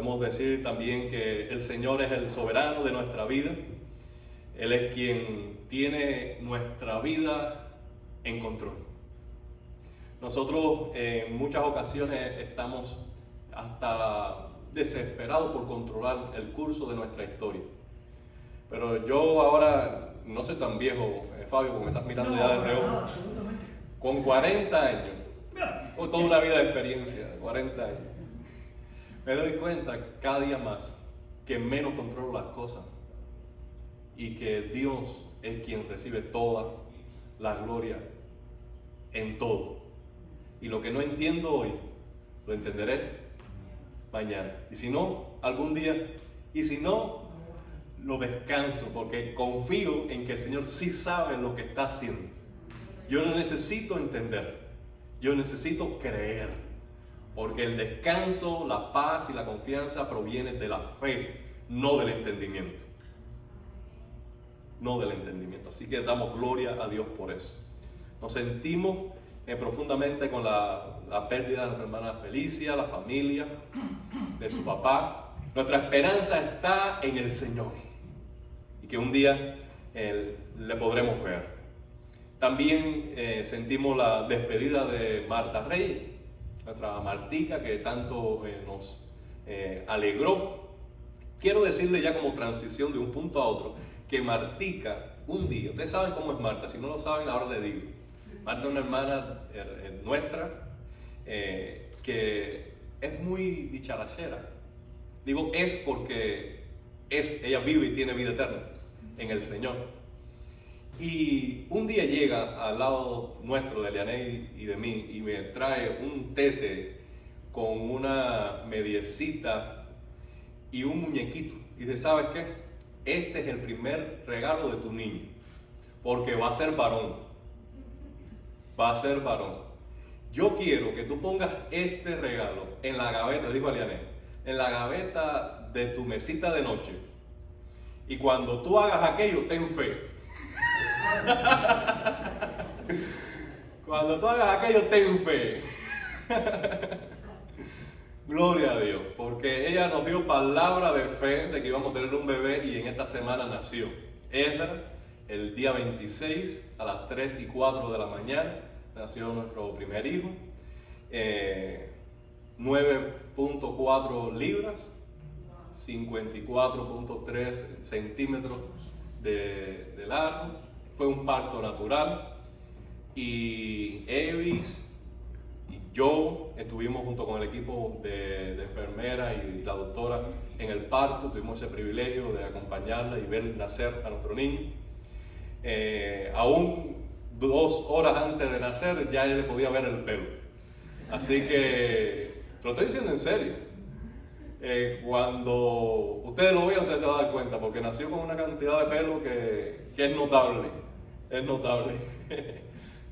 Podemos decir también que el Señor es el soberano de nuestra vida. Él es quien tiene nuestra vida en control. Nosotros en muchas ocasiones estamos hasta desesperados por controlar el curso de nuestra historia. Pero yo ahora no soy tan viejo, Fabio, porque me estás mirando ya de reojo. Absolutamente. Con 40 años, o toda una vida de experiencia, 40 años, me doy cuenta cada día más que menos controlo las cosas y que Dios es quien recibe toda la gloria en todo. Y lo que no entiendo hoy, lo entenderé mañana. Y si no, algún día. Y si no, lo descanso, porque confío en que el Señor sí sabe lo que está haciendo. Yo no necesito entender, yo necesito creer, porque el descanso, la paz y la confianza provienen de la fe, no del entendimiento. No del entendimiento. Así que damos gloria a Dios por eso. Nos sentimos profundamente con la pérdida de nuestra hermana Felicia, la familia, de su papá. Nuestra esperanza está en el Señor y que un día le podremos ver. También sentimos la despedida de Marta Reyes, nuestra Martica, que tanto nos alegró. Quiero decirle ya como transición de un punto a otro, que Martica, un día, ustedes saben cómo es Marta, si no lo saben ahora le digo. Marta es una hermana nuestra que es muy dicharachera. Digo es porque ella vive y tiene vida eterna en el Señor. Y un día llega al lado nuestro, de Elianey y de mí, y me trae un tete con una mediecita y un muñequito. Y dice, ¿sabes qué? Este es el primer regalo de tu niño, porque va a ser varón. Va a ser varón. Yo quiero que tú pongas este regalo en la gaveta, dijo Elianey, en la gaveta de tu mesita de noche. Y cuando tú hagas aquello, ten fe. Cuando tú hagas aquello, ten fe. Gloria a Dios, porque ella nos dio palabra de fe de que íbamos a tener un bebé y en esta semana nació. Edra, el día 26 a las 3:04 de la mañana, nació nuestro primer hijo. 9.4 libras, 54.3 centímetros de largo. Fue un parto natural y Evis y yo estuvimos junto con el equipo de enfermera y la doctora en el parto. Tuvimos ese privilegio de acompañarla y ver nacer a nuestro niño. Aún 2 horas antes de nacer ya él le podía ver el pelo, así que te lo estoy diciendo en serio. Cuando ustedes lo vean, ustedes se van a dar cuenta, porque nació con una cantidad de pelo que es notable. Es notable.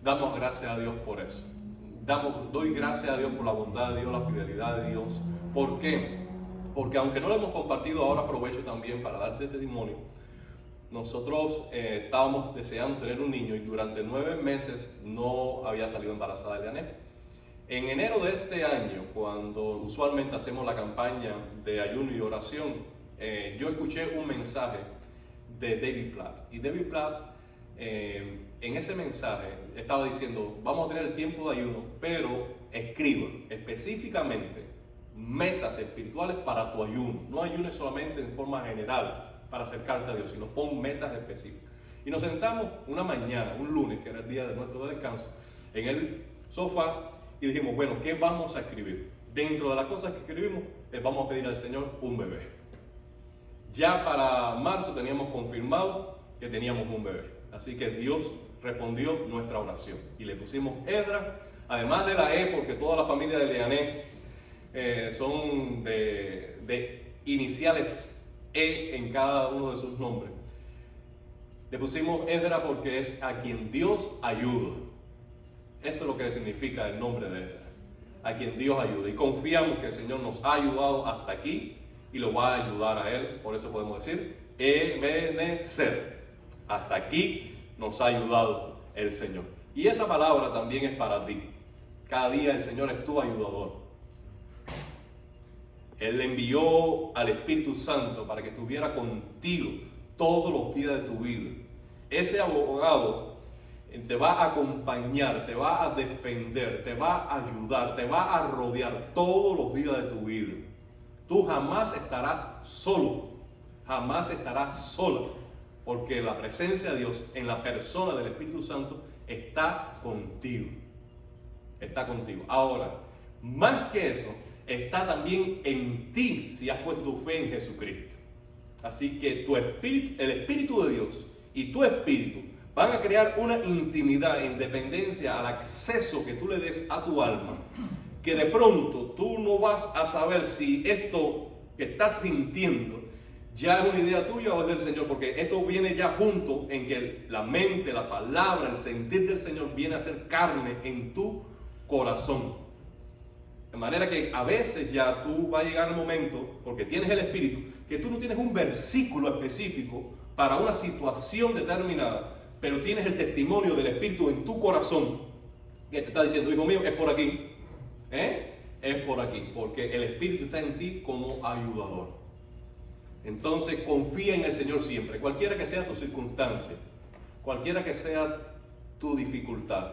Damos gracias a Dios por eso. Doy gracias a Dios por la bondad de Dios, la fidelidad de Dios. ¿Por qué? Porque aunque no lo hemos compartido, ahora aprovecho también para darte testimonio. Nosotros estábamos deseando tener un niño y durante 9 meses no había salido embarazada Elianey. En enero de este año, cuando usualmente hacemos la campaña de ayuno y oración, yo escuché un mensaje de David Platt. Y David Platt, en ese mensaje, estaba diciendo, vamos a tener el tiempo de ayuno, pero escriba específicamente metas espirituales para tu ayuno. No ayunes solamente en forma general para acercarte a Dios, sino pon metas específicas. Y nos sentamos una mañana, un lunes, que era el día de nuestro descanso, en el sofá, y dijimos, bueno, ¿qué vamos a escribir? Dentro de las cosas que escribimos, les vamos a pedir al Señor un bebé. Ya para marzo teníamos confirmado que teníamos un bebé. Así que Dios respondió nuestra oración. Y le pusimos Edra, además de la E, porque toda la familia de Elianey son de iniciales E en cada uno de sus nombres. Le pusimos Edra porque es a quien Dios ayuda. Eso es lo que significa el nombre de Edra, a quien Dios ayuda. Y confiamos que el Señor nos ha ayudado hasta aquí y lo va a ayudar a Él. Por eso podemos decir, Ebenezer. Hasta aquí nos ha ayudado el Señor. Y esa palabra también es para ti. Cada día el Señor es tu ayudador. Él le envió al Espíritu Santo para que estuviera contigo todos los días de tu vida. Ese abogado te va a acompañar, te va a defender, te va a ayudar, te va a rodear todos los días de tu vida. Tú jamás estarás solo, jamás estarás sola, porque la presencia de Dios en la persona del Espíritu Santo está contigo. Está contigo. Ahora, más que eso, está también en ti si has puesto tu fe en Jesucristo. Así que tu espíritu, el Espíritu de Dios y tu espíritu van a crear una intimidad en dependencia al acceso que tú le des a tu alma, que de pronto tú no vas a saber si esto que estás sintiendo ya es una idea tuya o es del Señor, porque esto viene ya junto en que la mente, la palabra, el sentir del Señor viene a ser carne en tu corazón. De manera que a veces ya tú va a llegar el momento, porque tienes el Espíritu, que tú no tienes un versículo específico para una situación determinada, pero tienes el testimonio del Espíritu en tu corazón que te está diciendo, hijo mío, es por aquí. Es por aquí, porque el Espíritu está en ti como ayudador. Entonces confía en el Señor siempre, cualquiera que sea tu circunstancia, cualquiera que sea tu dificultad,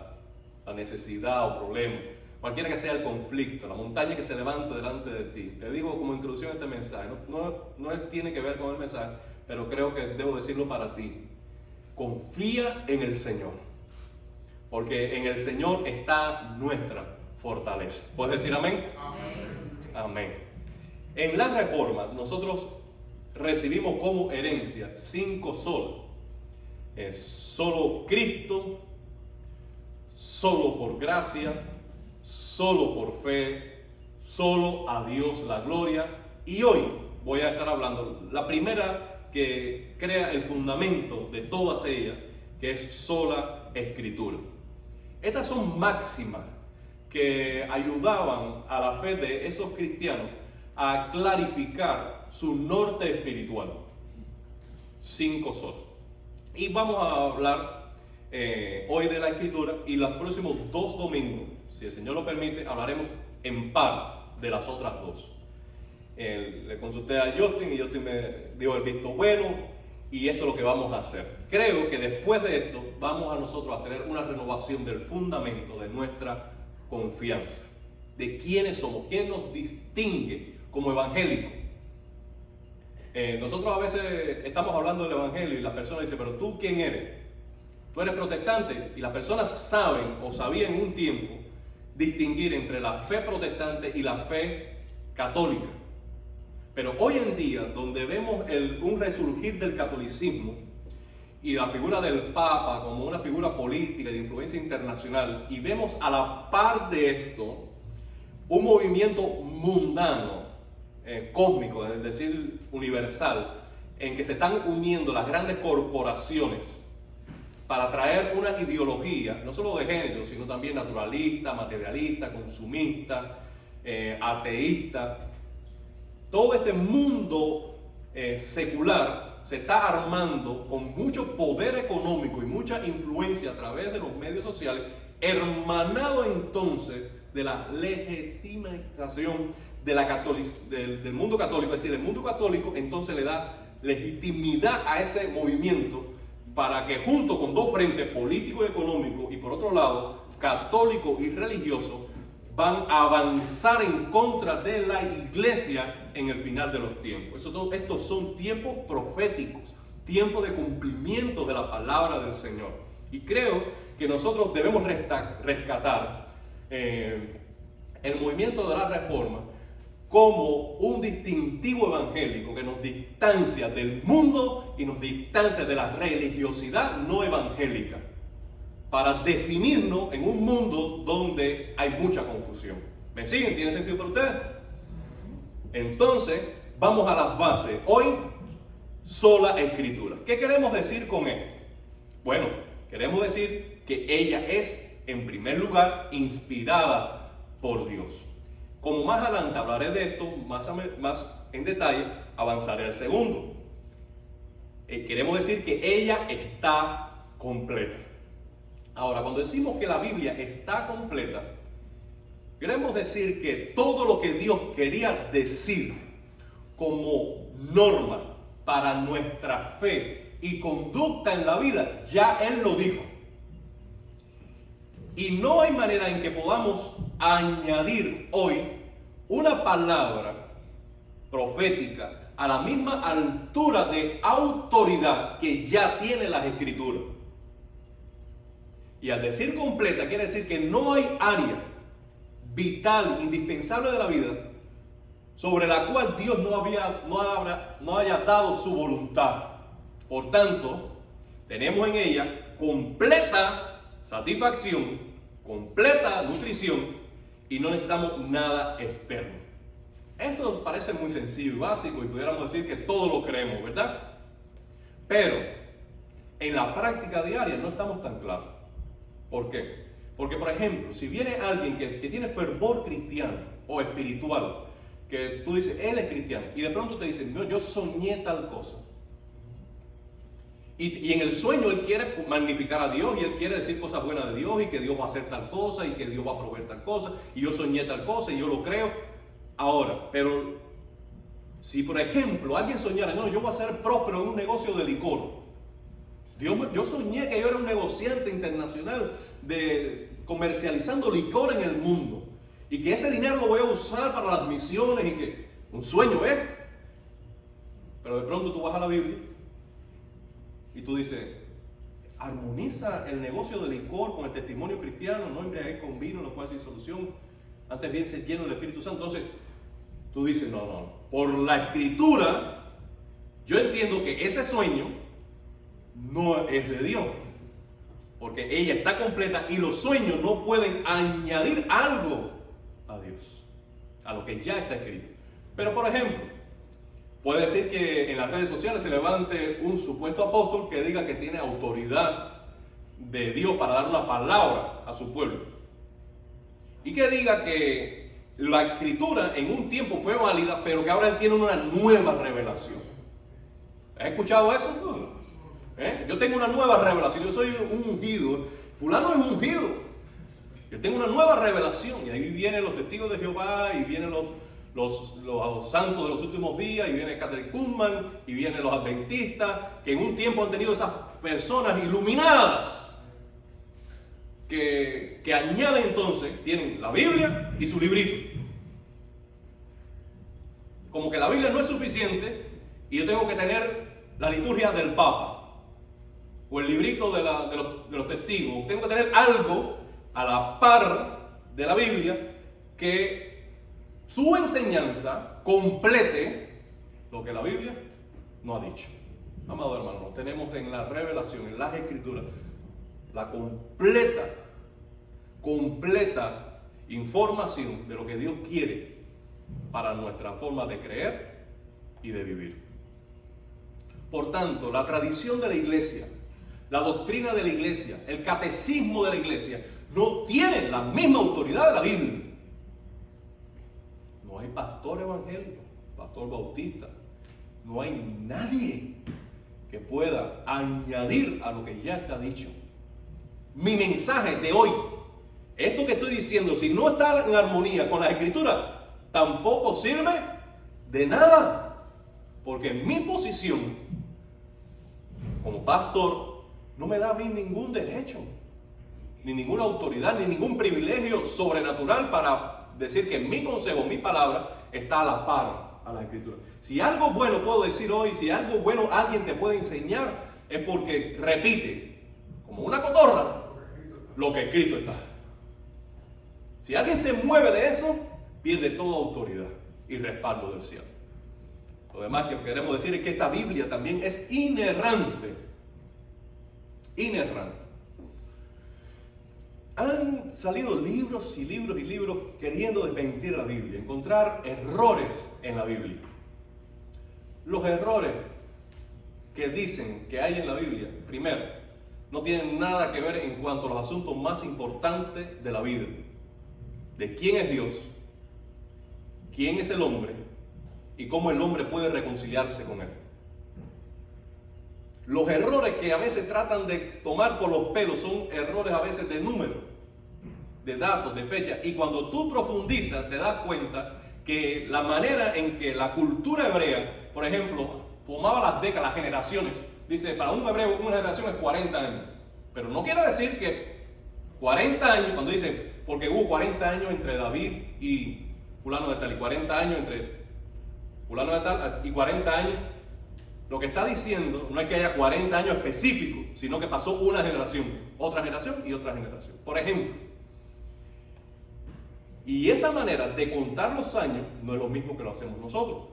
la necesidad o problema, cualquiera que sea el conflicto, la montaña que se levante delante de ti. Te digo como introducción a este mensaje, no tiene que ver con el mensaje, pero creo que debo decirlo para ti. Confía en el Señor, porque en el Señor está nuestra fortaleza. ¿Puedes decir amén? Amén. Amén. En la Reforma nosotros recibimos como herencia 5 solas. Solo Cristo, solo por gracia, solo por fe, solo a Dios la gloria. Y hoy voy a estar hablando la primera que crea el fundamento de todas ellas, que es sola Escritura. Estas son máximas que ayudaban a la fe de esos cristianos a clarificar su norte espiritual. 5 solas. Y vamos a hablar hoy de la Escritura, y los próximos 2 domingos, si el Señor lo permite, hablaremos en par de las otras 2. Le consulté a Justin y Justin me dio el visto bueno, y esto es lo que vamos a hacer. Creo que después de esto vamos a nosotros a tener una renovación del fundamento de nuestra confianza, de quiénes somos, quién nos distingue como evangélicos. Nosotros a veces estamos hablando del evangelio y la persona dice, pero ¿tú quién eres? ¿Tú eres protestante? Y las personas saben o sabían en un tiempo distinguir entre la fe protestante y la fe católica. Pero hoy en día, donde vemos un resurgir del catolicismo y la figura del Papa como una figura política de influencia internacional, y vemos a la par de esto un movimiento mundano, cósmico, es decir, universal, en que se están uniendo las grandes corporaciones para traer una ideología, no solo de género, sino también naturalista, materialista, consumista, ateísta. Todo este mundo secular se está armando con mucho poder económico y mucha influencia a través de los medios sociales, hermanado entonces de la legitimización de del mundo católico. Es decir, el mundo católico entonces le da legitimidad a ese movimiento para que junto con 2 frentes, político y económico, y por otro lado, católico y religioso, van a avanzar en contra de la iglesia en el final de los tiempos. Estos son tiempos proféticos, tiempos de cumplimiento de la palabra del Señor. Y creo que nosotros debemos rescatar el movimiento de la Reforma como un distintivo evangélico que nos distancia del mundo y nos distancia de la religiosidad no evangélica, para definirnos en un mundo donde hay mucha confusión. ¿Me siguen? ¿Tiene sentido para ustedes? Entonces, vamos a las bases. Hoy, sola Escritura. ¿Qué queremos decir con esto? Bueno, queremos decir que ella es, en primer lugar, inspirada por Dios. Como más adelante hablaré de esto más en detalle, avanzaré al segundo. Queremos decir que ella está completa. Ahora, cuando decimos que la Biblia está completa, queremos decir que todo lo que Dios quería decir como norma para nuestra fe y conducta en la vida, ya Él lo dijo. Y no hay manera en que podamos añadir hoy una palabra profética a la misma altura de autoridad que ya tiene las Escrituras. Y al decir completa, quiere decir que no hay área vital, indispensable de la vida, sobre la cual Dios no haya dado su voluntad. Por tanto, tenemos en ella completa satisfacción, completa nutrición, y no necesitamos nada externo. Esto parece muy sencillo y básico, y pudiéramos decir que todos lo creemos, ¿verdad? Pero en la práctica diaria no estamos tan claros. ¿Por qué? Porque, por ejemplo, si viene alguien que tiene fervor cristiano o espiritual, que tú dices, él es cristiano, y de pronto te dice, no, yo soñé tal cosa. Y en el sueño él quiere magnificar a Dios, y él quiere decir cosas buenas de Dios, y que Dios va a hacer tal cosa, y que Dios va a proveer tal cosa, y yo soñé tal cosa, y yo lo creo. Ahora, pero si por ejemplo alguien soñara, no, yo voy a ser próspero en un negocio de licor. Yo soñé que yo era un negociante internacional comercializando licor en el mundo, y que ese dinero lo voy a usar para las misiones, y que un sueño, pero de pronto tú vas a la Biblia y tú dices, armoniza el negocio de licor con el testimonio cristiano, no embriaguez con vino, lo cual es disolución, antes bien ser lleno del Espíritu Santo. Entonces tú dices, no, por la Escritura yo entiendo que ese sueño no es de Dios, porque ella está completa y los sueños no pueden añadir algo a Dios, a lo que ya está escrito. Pero por ejemplo, puede decir que en las redes sociales se levante un supuesto apóstol que diga que tiene autoridad de Dios para dar una palabra a su pueblo, y que diga que la Escritura en un tiempo fue válida, pero que ahora él tiene una nueva revelación. ¿Has escuchado eso? Yo tengo una nueva revelación, yo soy un ungido, fulano es ungido, yo tengo una nueva revelación. Y ahí vienen los testigos de Jehová, y vienen los santos de los últimos días, y viene Catherine Kuhlman, y vienen los adventistas, que en un tiempo han tenido esas personas iluminadas, que añaden entonces, tienen la Biblia y su librito. Como que la Biblia no es suficiente, y yo tengo que tener la liturgia del Papa, o el librito de los testigos. Tengo que tener algo a la par de la Biblia que su enseñanza complete lo que la Biblia no ha dicho. Amado hermano, tenemos en la revelación, en las Escrituras, la completa información de lo que Dios quiere para nuestra forma de creer y de vivir. Por tanto, la tradición de la iglesia, la doctrina de la iglesia, el catecismo de la iglesia, no tienen la misma autoridad de la Biblia. No hay pastor evangélico, pastor bautista, no hay nadie que pueda añadir a lo que ya está dicho. Mi mensaje de hoy, esto que estoy diciendo, si no está en armonía con las Escrituras, tampoco sirve de nada, porque mi posición como pastor no me da a mí ningún derecho, ni ninguna autoridad, ni ningún privilegio sobrenatural para decir que mi consejo, mi palabra está a la par a la Escritura. Si algo bueno puedo decir hoy, si algo bueno alguien te puede enseñar, es porque repite como una cotorra lo que escrito está. Si alguien se mueve de eso, pierde toda autoridad y respaldo del cielo. Lo demás que queremos decir es que esta Biblia también es inerrante. Han salido libros y libros y libros queriendo desmentir la Biblia, encontrar errores en la Biblia. Los errores que dicen que hay en la Biblia, primero, no tienen nada que ver en cuanto a los asuntos más importantes de la vida. De quién es Dios, quién es el hombre y cómo el hombre puede reconciliarse con él. Los errores que a veces tratan de tomar por los pelos son errores a veces de números, de datos, de fechas. Y cuando tú profundizas te das cuenta que la manera en que la cultura hebrea, por ejemplo, tomaba las décadas, las generaciones, dice, para un hebreo una generación es 40 años, pero no quiere decir que 40 años, cuando dice, porque hubo 40 años entre David y fulano de tal, y 40 años entre fulano de tal, y 40 años, lo que está diciendo no es que haya 40 años específicos, sino que pasó una generación, otra generación y otra generación. Por ejemplo, y esa manera de contar los años no es lo mismo que lo hacemos nosotros.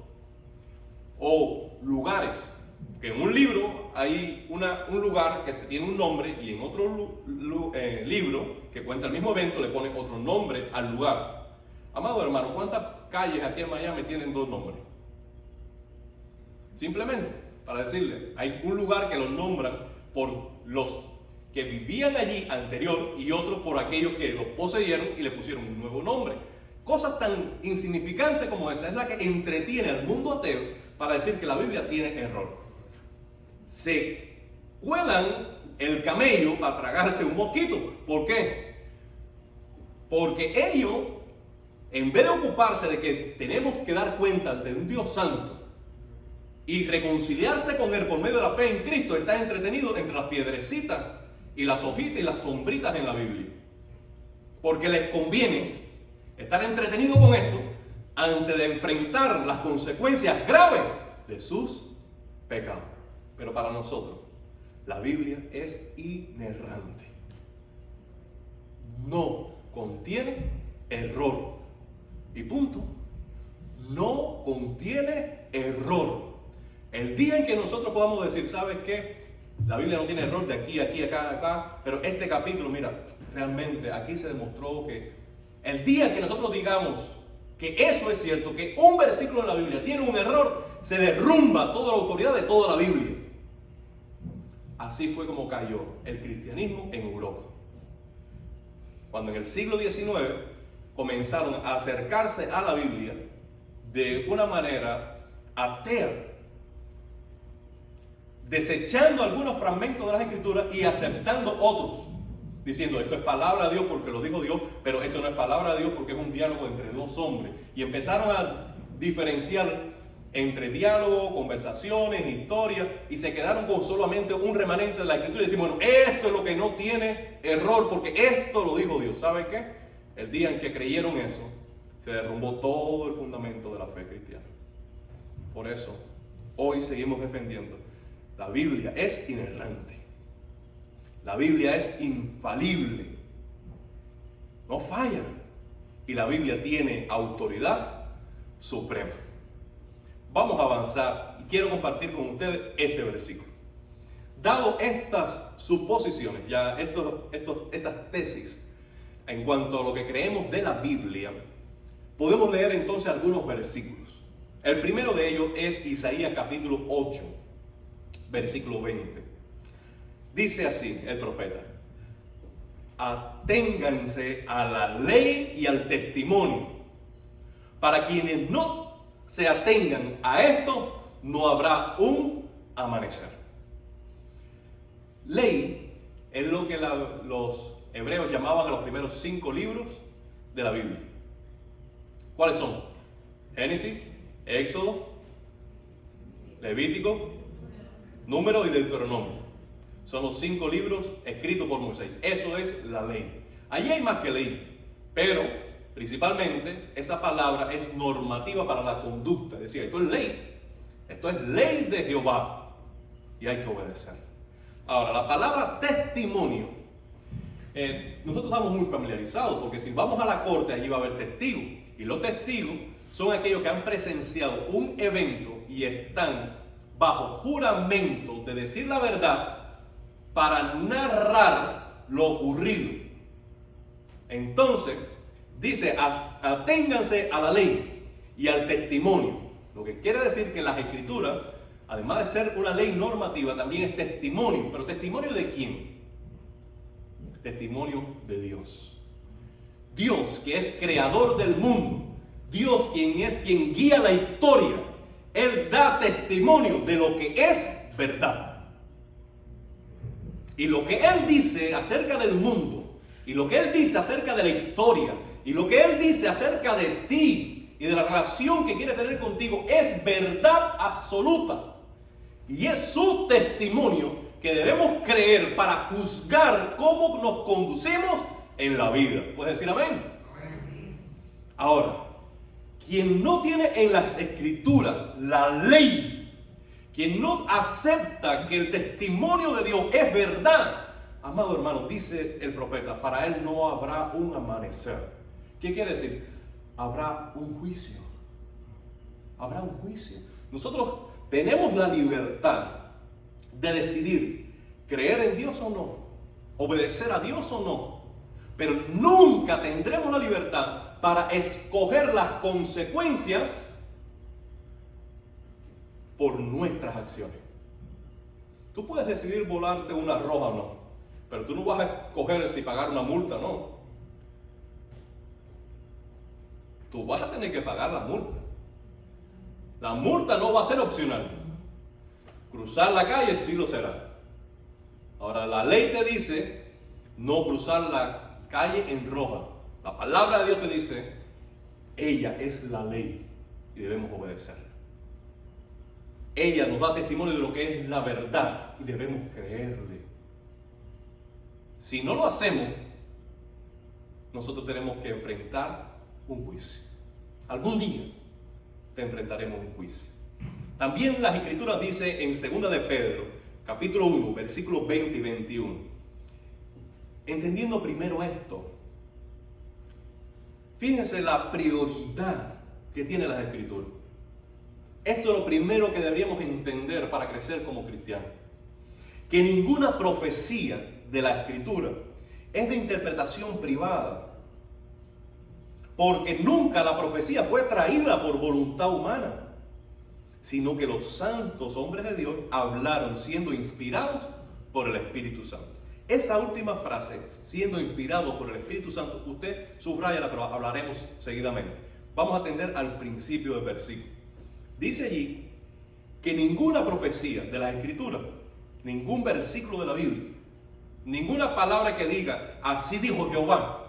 O lugares, que en un libro hay un lugar que se tiene un nombre y en otro libro que cuenta el mismo evento le pone otro nombre al lugar. Amado hermano, ¿cuántas calles aquí en Miami tienen dos nombres? Simplemente para decirle, hay un lugar que los nombran por los que vivían allí anterior y otro por aquellos que los poseyeron y le pusieron un nuevo nombre. Cosas tan insignificantes como esa es la que entretiene al mundo ateo para decir que la Biblia tiene error. Se cuelan el camello para tragarse un mosquito. ¿Por qué? Porque ellos, en vez de ocuparse de que tenemos que dar cuenta ante un Dios santo y reconciliarse con Él por medio de la fe en Cristo, están entretenidos entre las piedrecitas y las hojitas y las sombritas en la Biblia. Porque les conviene estar entretenidos con esto antes de enfrentar las consecuencias graves de sus pecados. Pero para nosotros, la Biblia es inerrante. No contiene error. Y punto. No contiene error. El día en que nosotros podamos decir, ¿sabes qué? La Biblia no tiene error de aquí, aquí, acá, acá, pero este capítulo, mira, realmente aquí se demostró que el día que nosotros digamos que eso es cierto, que un versículo de la Biblia tiene un error, se derrumba toda la autoridad de toda la Biblia. Así fue como cayó el cristianismo en Europa. Cuando en el siglo XIX comenzaron a acercarse a la Biblia de una manera atea, desechando algunos fragmentos de las Escrituras y aceptando otros, diciendo esto es palabra de Dios porque lo dijo Dios, pero esto no es palabra de Dios porque es un diálogo entre dos hombres. Y empezaron a diferenciar entre diálogo, conversaciones, historias, y se quedaron con solamente un remanente de la Escritura y decimos, bueno, esto es lo que no tiene error porque esto lo dijo Dios. ¿Sabe qué? El día en que creyeron eso, se derrumbó todo el fundamento de la fe cristiana. Por eso, hoy seguimos defendiendo. La Biblia es inerrante. La Biblia es infalible. No falla. Y la Biblia tiene autoridad suprema. Vamos a avanzar y quiero compartir con ustedes este versículo. Dado estas suposiciones, ya estas tesis en cuanto a lo que creemos de la Biblia, podemos leer entonces algunos versículos. El primero de ellos es Isaías capítulo 8. Versículo 20. Dice así el profeta: aténganse a la ley y al testimonio. Para quienes no se atengan a esto, no habrá un amanecer. Ley es lo que los hebreos llamaban a los primeros 5 libros de la Biblia. ¿Cuáles son? Génesis, Éxodo, Levítico, Número y Deuteronomio. Son los 5 libros escritos por Moisés. Eso es la ley. Allí hay más que ley, pero principalmente esa palabra es normativa para la conducta. Es decir, esto es ley. Esto es ley de Jehová y hay que obedecer. Ahora, la palabra testimonio, nosotros estamos muy familiarizados porque si vamos a la corte allí va a haber testigos. Y los testigos son aquellos que han presenciado un evento y están bajo juramento de decir la verdad para narrar lo ocurrido. Entonces, dice, aténganse a la ley y al testimonio. Lo que quiere decir que las Escrituras, además de ser una ley normativa, también es testimonio. ¿Pero testimonio de quién? Testimonio de Dios. Dios, que es creador del mundo. Dios, quien guía la historia. Él da testimonio de lo que es verdad. Y lo que Él dice acerca del mundo, y lo que Él dice acerca de la historia, y lo que Él dice acerca de ti, y de la relación que quiere tener contigo es verdad absoluta. Y es su testimonio que debemos creer para juzgar cómo nos conducimos en la vida. ¿Puedes decir amén? Ahora, quien no tiene en las Escrituras la ley, quien no acepta que el testimonio de Dios es verdad, amado hermano, dice el profeta, para él no habrá un amanecer. ¿Qué quiere decir? Habrá un juicio. Habrá un juicio. Nosotros tenemos la libertad de decidir creer en Dios o no, obedecer a Dios o no, pero nunca tendremos la libertad para escoger las consecuencias por nuestras acciones. Tú puedes decidir volarte una roja o no, pero tú no vas a escoger si pagar una multa o no. Tú vas a tener que pagar la multa. La multa no va a ser opcional. Cruzar la calle sí lo será. Ahora, la ley te dice no cruzar la calle en roja. La palabra de Dios te dice, ella es la ley y debemos obedecerla. Ella nos da testimonio de lo que es la verdad y debemos creerle. Si no lo hacemos, nosotros tenemos que enfrentar un juicio. Algún día te enfrentaremos a un juicio. También las Escrituras dicen en 2 de Pedro, capítulo 1, versículos 20 y 21. Entendiendo primero esto, fíjense la prioridad que tiene las Escrituras. Esto es lo primero que deberíamos entender para crecer como cristianos. Que ninguna profecía de la Escritura es de interpretación privada. Porque nunca la profecía fue traída por voluntad humana, sino que los santos hombres de Dios hablaron siendo inspirados por el Espíritu Santo. Esa última frase, siendo inspirado por el Espíritu Santo, usted subráyala, pero hablaremos seguidamente. Vamos a atender al principio del versículo. Dice allí que ninguna profecía de las Escrituras, ningún versículo de la Biblia, ninguna palabra que diga, así dijo Jehová,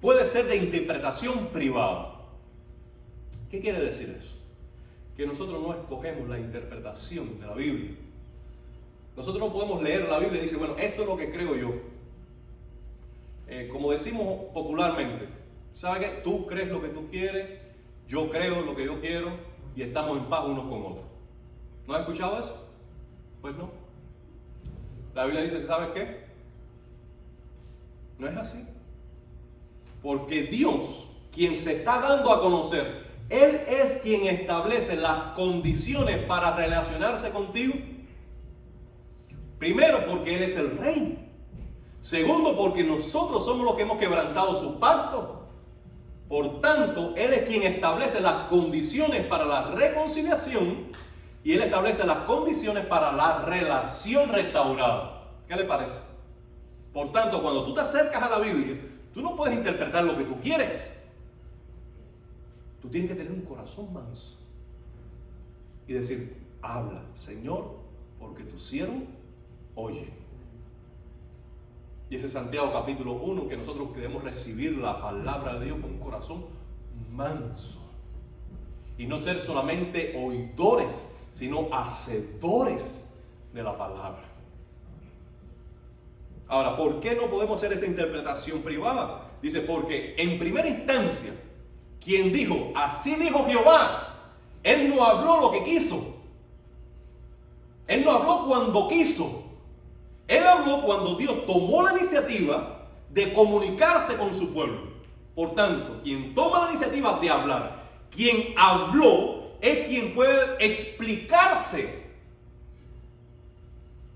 puede ser de interpretación privada. ¿Qué quiere decir eso? Que nosotros no escogemos la interpretación de la Biblia. Nosotros no podemos leer la Biblia y decir, bueno, esto es lo que creo yo. Como decimos popularmente, ¿sabes qué? Tú crees lo que tú quieres, yo creo lo que yo quiero y estamos en paz unos con otros. ¿No has escuchado eso? Pues no. La Biblia dice, ¿sabes qué? No es así. Porque Dios, quien se está dando a conocer, Él es quien establece las condiciones para relacionarse contigo. Primero, porque Él es el Rey. Segundo, porque nosotros somos los que hemos quebrantado su pacto. Por tanto, Él es quien establece las condiciones para la reconciliación y Él establece las condiciones para la relación restaurada. ¿Qué le parece? Por tanto, cuando tú te acercas a la Biblia, tú no puedes interpretar lo que tú quieres. Tú tienes que tener un corazón manso y decir, habla, Señor, porque tu siervo oye. Y ese es Santiago capítulo 1, que nosotros debemos recibir la palabra de Dios con un corazón manso. Y no ser solamente oidores, sino hacedores de la palabra. Ahora, ¿por qué no podemos hacer esa interpretación privada? Dice, porque en primera instancia, quien dijo, así dijo Jehová, Él no habló lo que quiso. Él no habló cuando quiso. Él habló cuando Dios tomó la iniciativa de comunicarse con su pueblo. Por tanto, quien toma la iniciativa de hablar, quien habló, es quien puede explicarse.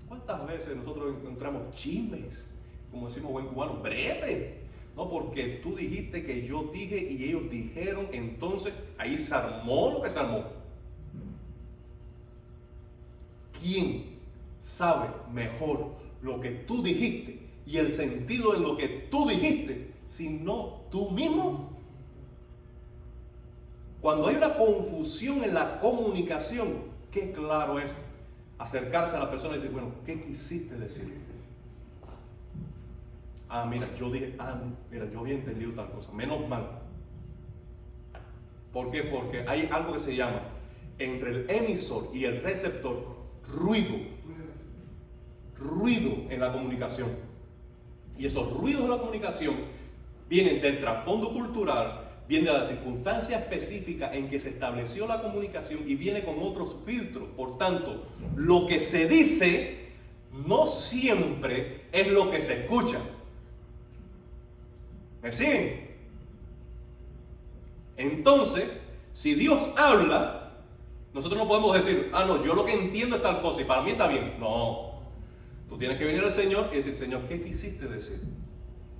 ¿Cuántas veces nosotros encontramos chismes, como decimos buen cubano, brete? No, porque tú dijiste que yo dije y ellos dijeron, entonces ahí se armó lo que se armó. ¿Quién sabe mejor lo que tú dijiste y el sentido de lo que tú dijiste, sino tú mismo? Cuando hay una confusión en la comunicación, qué claro es acercarse a la persona y decir, bueno, ¿qué quisiste decir? Mira, yo dije, mira, yo había entendido tal cosa, menos mal. ¿Por qué? Porque hay algo que se llama, entre el emisor y el receptor, ruido en la comunicación. Y esos ruidos de la comunicación vienen del trasfondo cultural, vienen de la circunstancia específica en que se estableció la comunicación y viene con otros filtros. Por tanto, lo que se dice no siempre es lo que se escucha. ¿Me siguen? Entonces, si Dios habla, nosotros no podemos decir, no, yo lo que entiendo es tal cosa y para mí está bien. No, tú tienes que venir al Señor y decir, Señor, ¿qué quisiste decir?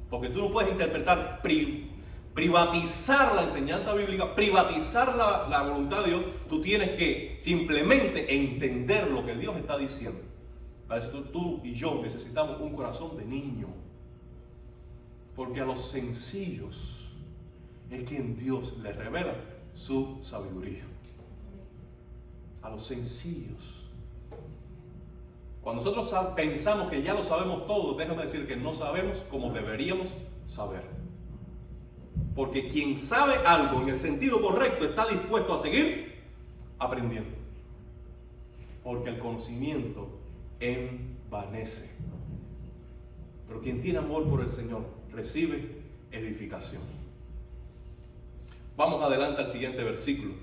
Porque tú no puedes interpretar, privatizar la enseñanza bíblica, privatizar la voluntad de Dios. Tú tienes que simplemente entender lo que Dios está diciendo. Para eso tú y yo necesitamos un corazón de niño. Porque a los sencillos es quien Dios les revela su sabiduría. A los sencillos. Cuando nosotros pensamos que ya lo sabemos todo, déjame decir que no sabemos como deberíamos saber. Porque quien sabe algo en el sentido correcto está dispuesto a seguir aprendiendo. Porque el conocimiento envanece. Pero quien tiene amor por el Señor recibe edificación. Vamos adelante al siguiente versículo.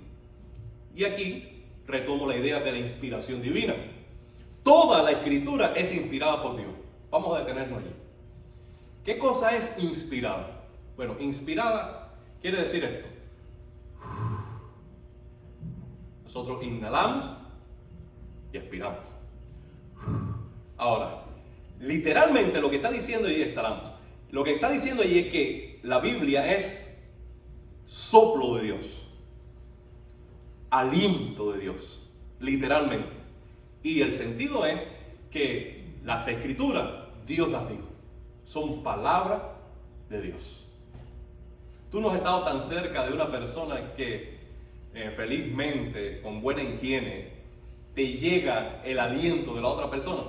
Y aquí retomo la idea de la inspiración divina. Toda la escritura es inspirada por Dios. Vamos a detenernos allí. ¿Qué cosa es inspirada? Bueno, inspirada quiere decir esto. Nosotros inhalamos y expiramos. Ahora, literalmente lo que está diciendo allí es exhalamos. Lo que está diciendo allí es que la Biblia es soplo de Dios, aliento de Dios, literalmente. Y el sentido es que las escrituras, Dios las dijo, son palabra de Dios. Tú no has estado tan cerca de una persona que felizmente, con buena higiene, te llega el aliento de la otra persona.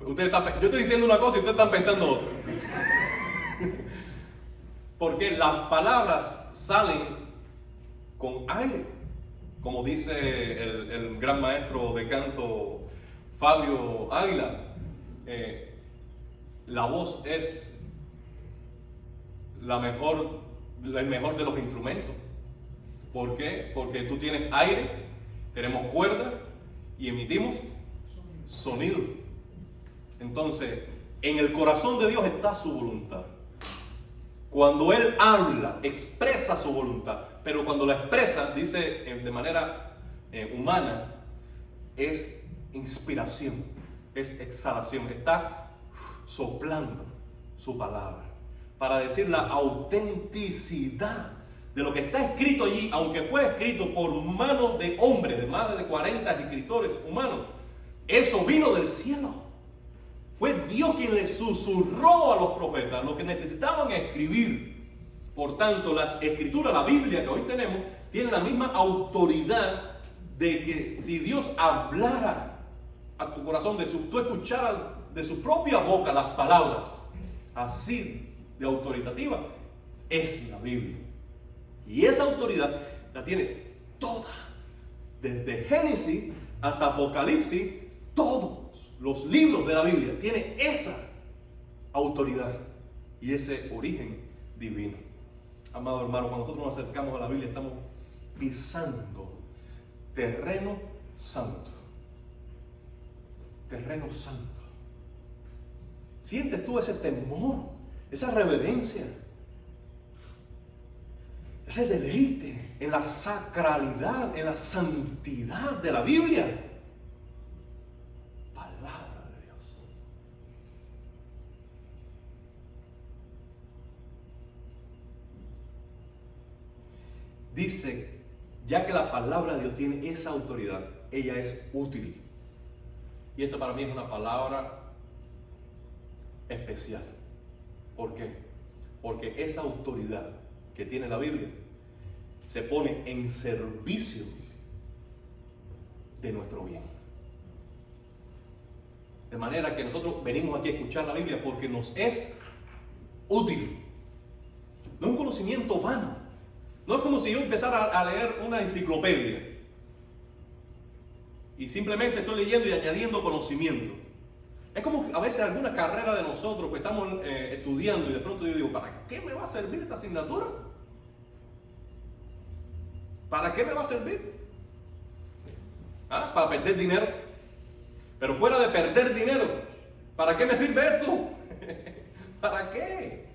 Yo estoy diciendo una cosa y ustedes están pensando otra. Porque las palabras salen con aire, como dice el gran maestro de canto Fabio Águila. La voz es el mejor de los instrumentos. ¿Por qué? Porque tú tienes aire, tenemos cuerdas y emitimos sonido. Entonces, en el corazón de Dios está su voluntad. Cuando Él habla, expresa su voluntad, pero cuando la expresa, dice de manera humana, es inspiración, es exhalación, está soplando su palabra para decir la autenticidad de lo que está escrito allí, aunque fue escrito por manos de hombres, de más de 40 escritores humanos. Eso vino del cielo. Fue Dios quien le susurró a los profetas lo que necesitaban escribir. Por tanto, las escrituras, la Biblia que hoy tenemos, tiene la misma autoridad de que si Dios hablara a tu corazón, tú escucharas de su propia boca las palabras, así de autoritativa es la Biblia. Y esa autoridad la tiene toda, desde Génesis hasta Apocalipsis, todos los libros de la Biblia tienen esa autoridad y ese origen divino. Amado hermano, cuando nosotros nos acercamos a la Biblia, estamos pisando terreno santo. Terreno santo. ¿Sientes tú ese temor, esa reverencia, ese deleite en la sacralidad, en la santidad de la Biblia? Palabra de Dios. Dice, ya que la palabra de Dios tiene esa autoridad, ella es útil. Y esto para mí es una palabra especial. ¿Por qué? Porque esa autoridad que tiene la Biblia se pone en servicio de nuestro bien. De manera que nosotros venimos aquí a escuchar la Biblia porque nos es útil. vano. No es como si yo empezara a leer una enciclopedia y simplemente estoy leyendo y añadiendo conocimiento. Es como a veces alguna carrera de nosotros que estamos estudiando y de pronto yo digo, ¿para qué me va a servir esta asignatura? ¿Para qué me va a servir? ¿Ah? Para perder dinero. Pero fuera de perder dinero, ¿para qué me sirve esto? ¿Para qué?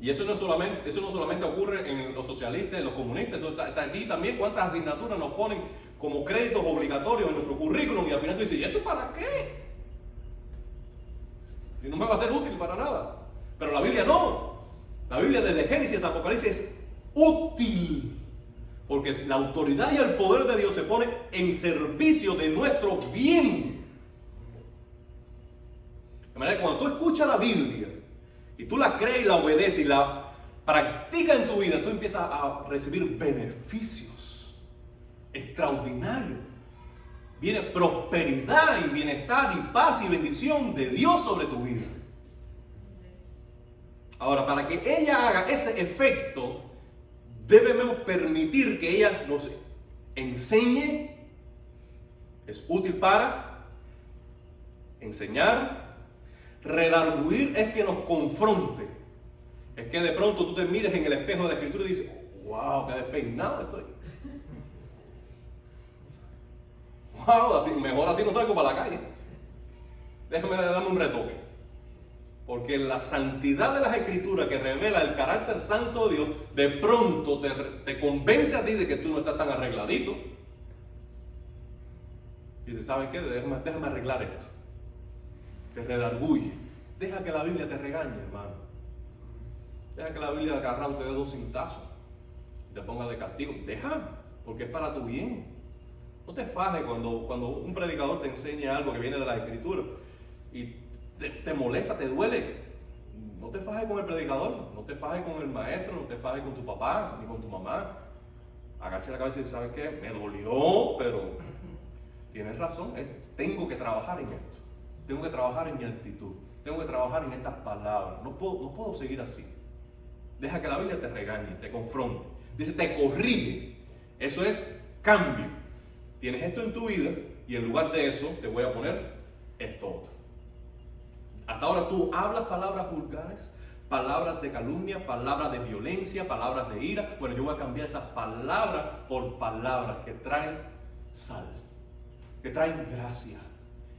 Y eso no solamente ocurre en los socialistas, en los comunistas, eso está aquí también. ¿Cuántas asignaturas nos ponen como créditos obligatorios en nuestro currículum? Y al final tú dices, ¿y esto para qué? Y no me va a ser útil para nada. Pero la Biblia no. La Biblia desde Génesis hasta Apocalipsis es útil. Porque la autoridad y el poder de Dios se pone en servicio de nuestro bien. De manera que cuando tú escuchas la Biblia y tú la crees y la obedeces y la practicas en tu vida, tú empiezas a recibir beneficios extraordinarios. Viene prosperidad y bienestar y paz y bendición de Dios sobre tu vida. Ahora, para que ella haga ese efecto, debemos permitir que ella nos enseñe. Es útil para enseñar. Redarguir es que nos confronte. Es que de pronto tú te mires en el espejo de la Escritura y dices, wow, qué despeinado estoy. Wow, así, mejor así no salgo para la calle. Déjame darme un retoque. Porque la santidad de las Escrituras, que revela el carácter santo de Dios, de pronto te convence a ti de que tú no estás tan arregladito. Y dices, ¿sabes qué? Déjame arreglar esto. Te redarguye. Deja que la Biblia te regañe, hermano. Deja que la Biblia agarrado te dé 2 cintazos. Te ponga de castigo. Deja, porque es para tu bien. No te fajes cuando un predicador te enseña algo que viene de la Escritura y te molesta, te duele. No te fajes con el predicador, no te fajes con el maestro, no te fajes con tu papá ni con tu mamá. Agacha la cabeza y dice, ¿sabes qué? Me dolió, pero tienes razón, tengo que trabajar en esto. Tengo que trabajar en mi actitud. Tengo que trabajar en estas palabras. No puedo seguir así. Deja que la Biblia te regañe, te confronte. Dice, te corrige. Eso es cambio. Tienes esto en tu vida y en lugar de eso te voy a poner esto otro. Hasta ahora tú hablas palabras vulgares, palabras de calumnia, palabras de violencia, palabras de ira. Bueno, yo voy a cambiar esas palabras por palabras que traen sal, que traen gracia,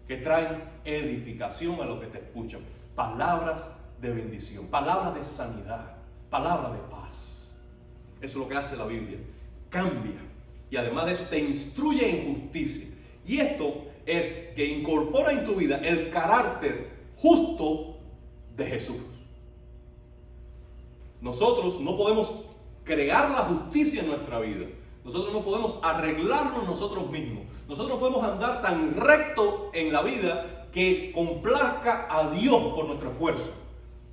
que traen edificación a los que te escuchan. Palabras de bendición, palabras de sanidad, palabras de paz. Eso es lo que hace la Biblia. Cambia. Y además de eso te instruye en justicia. Y esto es que incorpora en tu vida el carácter justo de Jesús. Nosotros no podemos crear la justicia en nuestra vida. Nosotros no podemos arreglarnos nosotros mismos. Nosotros no podemos andar tan recto en la vida que complazca a Dios por nuestro esfuerzo.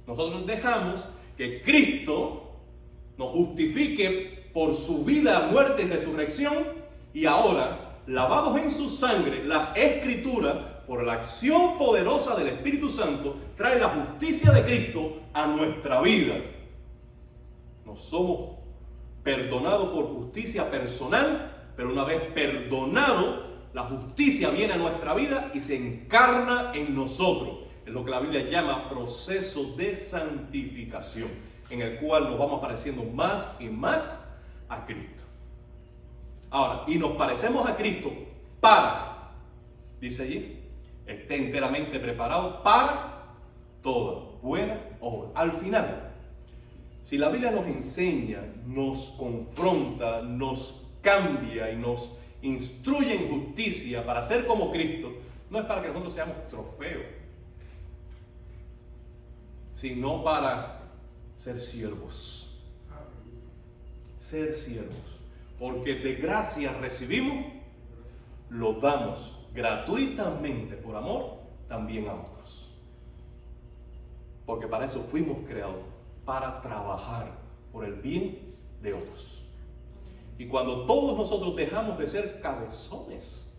Nosotros dejamos que Cristo nos justifique por su vida, muerte y resurrección, y ahora, lavados en su sangre, las Escrituras, por la acción poderosa del Espíritu Santo, trae la justicia de Cristo a nuestra vida. No somos perdonados por justicia personal, pero una vez perdonado, la justicia viene a nuestra vida y se encarna en nosotros. Es lo que la Biblia llama proceso de santificación, en el cual nos vamos pareciendo más y más a Cristo. Ahora, y nos parecemos a Cristo para, dice allí, esté enteramente preparado para toda buena obra. Al final, si la Biblia nos enseña, nos confronta, nos cambia y nos instruye en justicia para ser como Cristo, no es para que nosotros seamos trofeos, sino para ser siervos. Ser siervos. Porque de gracia recibimos, lo damos gratuitamente por amor también a otros. Porque para eso fuimos creados, para trabajar por el bien de otros. Y cuando todos nosotros dejamos de ser cabezones,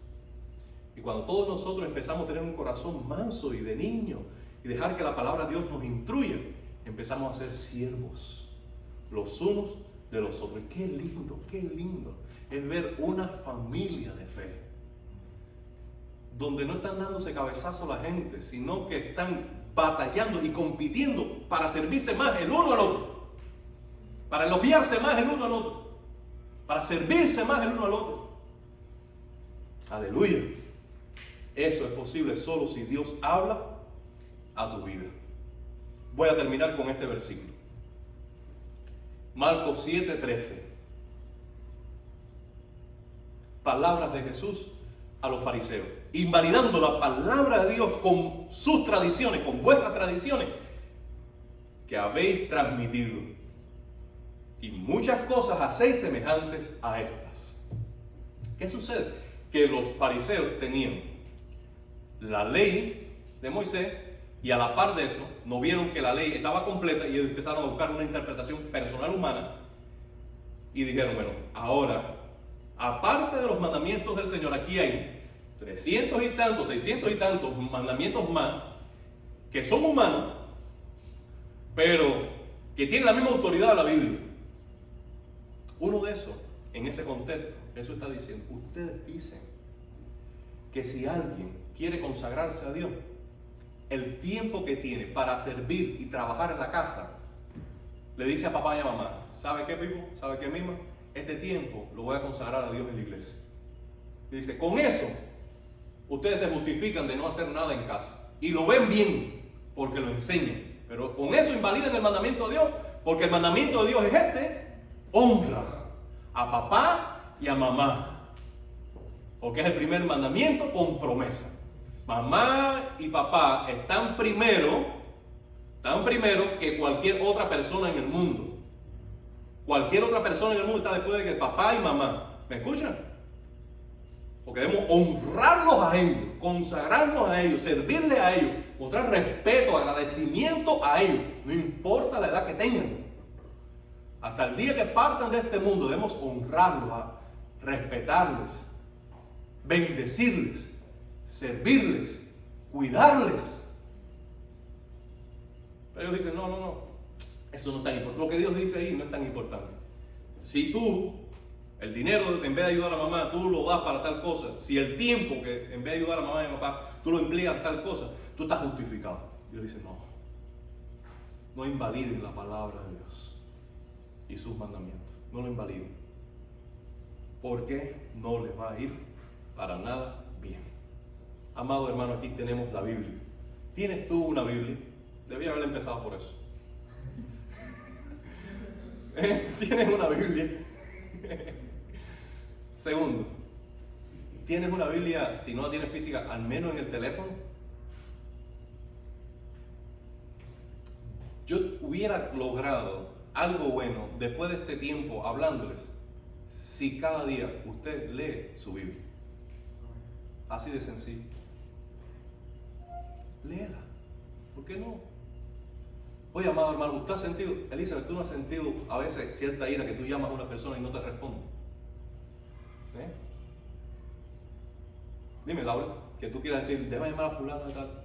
y cuando todos nosotros empezamos a tener un corazón manso y de niño, y dejar que la palabra de Dios nos instruya, empezamos a ser siervos los unos de los otros. Qué lindo es ver una familia de fe, donde no están dándose cabezazo la gente, sino que están batallando y compitiendo para servirse más el uno al otro, para elogiarse más el uno al otro, para servirse más el uno al otro. Aleluya. Eso es posible solo si Dios habla a tu vida. Voy a terminar con este versículo. Marcos 7:13. Palabras de Jesús a los fariseos, invalidando la palabra de Dios con sus tradiciones, con vuestras tradiciones que habéis transmitido, y muchas cosas hacéis semejantes a estas. ¿Qué sucede? Que los fariseos tenían la ley de Moisés, y a la par de eso no vieron que la ley estaba completa y empezaron a buscar una interpretación personal humana y dijeron, bueno, ahora, aparte de los mandamientos del Señor, aquí hay 300 y tantos, 600 y tantos mandamientos más que son humanos, pero que tienen la misma autoridad de la Biblia. Uno de esos, en ese contexto, eso está diciendo, ustedes dicen que si alguien quiere consagrarse a Dios, el tiempo que tiene para servir y trabajar en la casa, le dice a papá y a mamá, ¿sabe qué, Pipo? ¿Sabe qué, Mima? Este tiempo lo voy a consagrar a Dios en la iglesia. Y dice, con eso, ustedes se justifican de no hacer nada en casa. Y lo ven bien, porque lo enseñan. Pero con eso invalidan el mandamiento de Dios, porque el mandamiento de Dios es este: honra a papá y a mamá. Porque es el primer mandamiento con promesa. Mamá y papá están primero que cualquier otra persona en el mundo. Cualquier otra persona en el mundo está después de que papá y mamá. ¿Me escuchan? Porque debemos honrarlos a ellos, consagrarnos a ellos, servirles a ellos, mostrar respeto, agradecimiento a ellos, no importa la edad que tengan. Hasta el día que partan de este mundo debemos honrarlos, respetarles, bendecirles, servirles, cuidarles. Pero ellos dicen, no, eso no es tan importante. Lo que Dios dice ahí no es tan importante. Si tú, el dinero en vez de ayudar a mamá, tú lo das para tal cosa, si el tiempo que en vez de ayudar a mamá y a papá, tú lo empleas en tal cosa, tú estás justificado. Y Dios dice, no invaliden la palabra de Dios y sus mandamientos. No lo invaliden, porque no les va a ir para nada bien. Amado hermano, aquí tenemos la Biblia. ¿Tienes tú una Biblia? Debía haber empezado por eso. ¿Tienes una Biblia? Segundo, ¿tienes una Biblia, si no la tienes física, al menos en el teléfono? Yo hubiera logrado algo bueno después de este tiempo hablándoles si cada día usted lee su Biblia. Así de sencillo. Léela. ¿Por qué no? Oye, amado hermano, ¿usted ha sentido, Elizabeth, tú no has sentido a veces cierta ira que tú llamas a una persona y no te responde? Dime, Laura, que tú quieras decir, déjame llamar a fulano y tal,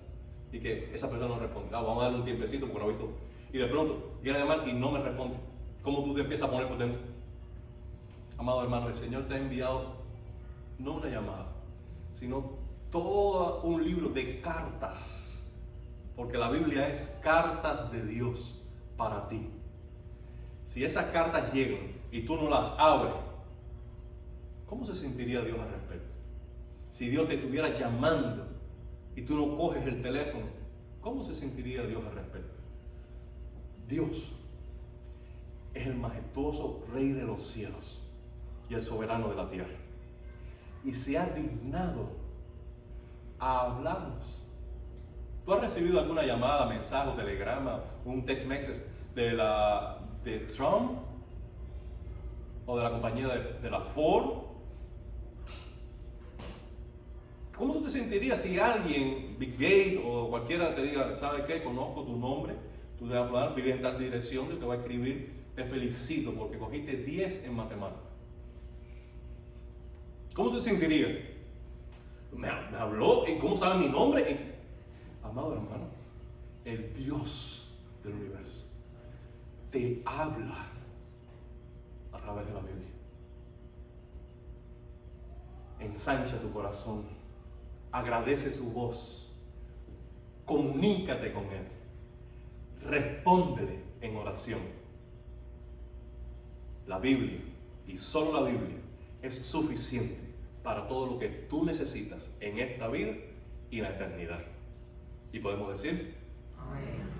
y que esa persona no responde. Vamos a darle un tiempecito porque no ha visto. Y de pronto viene a llamar y no me responde. ¿Cómo tú te empiezas a poner por dentro? Amado hermano, el Señor te ha enviado no una llamada, sino todo un libro de cartas, porque la Biblia es cartas de Dios para ti. Si esas cartas llegan y tú no las abres, ¿cómo se sentiría Dios al respecto? Si Dios te estuviera llamando y tú no coges el teléfono, ¿cómo se sentiría Dios al respecto? Dios es el majestuoso Rey de los cielos y el soberano de la tierra, y se ha dignado a hablarnos. ¿Tú has recibido alguna llamada, mensaje, telegrama, un text message de Trump o de la compañía de la Ford? ¿Cómo tú te sentirías si alguien, Big Gate o cualquiera, te diga, ¿sabes qué? Conozco tu nombre, tú debes hablar, vives en tal dirección, yo te voy a escribir, te felicito porque cogiste 10 en matemáticas. ¿Cómo te sentirías? Me habló, ¿cómo sabe mi nombre? Amado hermano, el Dios del universo, te habla a través de la Biblia. Ensancha tu corazón, agradece su voz, comunícate con Él, respóndele en oración. La Biblia, y solo la Biblia, es suficiente para todo lo que tú necesitas en esta vida y en la eternidad. Y podemos decir, Amén.